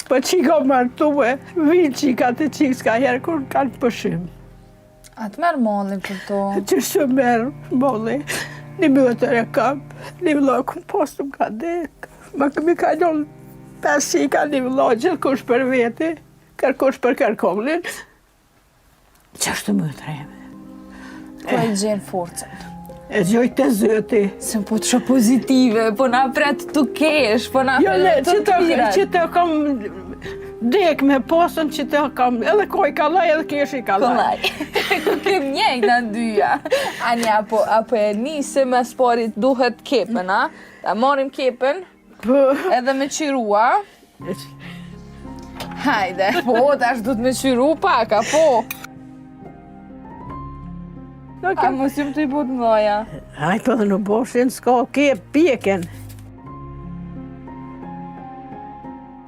Po qika martue, vinë qika të qikë s'ka herë kur kanë pëshim. A të merë molli për to? Që shë merë molli, një mëtër e kam, një vëlloj këmë postë më ka dekë. Ma këmi ka njën 5 qika, një vëlloj gjithë kush për veti, kërkush për kërkollin. Që është mëtër e me? Po e gjenë forcën? E gjojtë të zëti. Se po të shë pozitive, po na pret të kesh, po na pret të mirat. Që të kam dek me posën, që të kam edhe koj kalaj, edhe kesh i kalaj. Ku kem njejt në dyja. Anja, apo e nisi me sporit duhet kepen, a? Ta marim kepen, edhe me qirua. Hajde, po, tash du të me qiru pak, a po? A mos jam të i bot mdoja. Aj, po dhe në boshin, s'ka kep pjeken.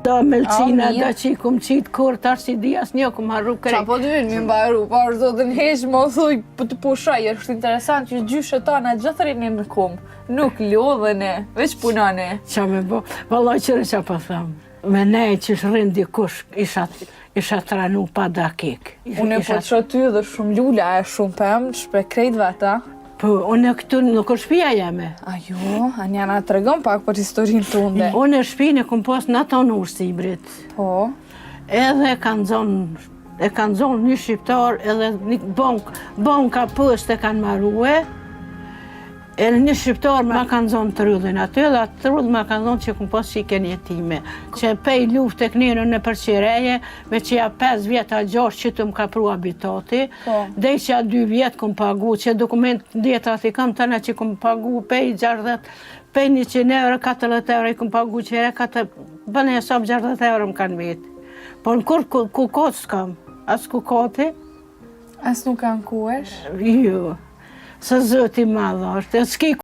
Do melcina, do që i kum qitë kur, tash si di as një kum harru kërek. Qa po dy mi mbaru, pa është do të nhesh, më thuj, po të pushaj, është interesant që gjyshe tana gjithërin e në kumë. Nuk lodhen e, veç punane. Qa me bo, vallaj qëre qa po thamë. Me nej që shrin dikush, isha tranu pa dakik. Unë e po të shë ty dhe shumë lula e shumë pëmë, shpe krejt veta. Po, unë këtu nuk është shpia jeme. A jo, a njana të regon pak për historinë tënde. Unë e shpinë e kom pas në tonë ursibrit. Po? Edhe kanë zonë një shqiptar, edhe një banka poshtë e kanë marrue. Edhe një shqiptar ma kanë zonë tryllin aty, dhe atë tryll ma kanë zonë që kom pas shiken jetime. Që pej luft e kënirën në përqireje, me që ja 5 vjetë a 6 që të më ka pru habitati, dhe që ja 2 vjetë kom pagu, që dokument djetat i kam tëna që kom pagu pej 60, pej 100 euro, 40 euro i kom pagu qere, bëne e sop 60 euro më kanë vitë. Por në kur ku kotë s'kam, as ku kote. As nuk kanë kuesh? Jo. Së zëti madhë është, s'ki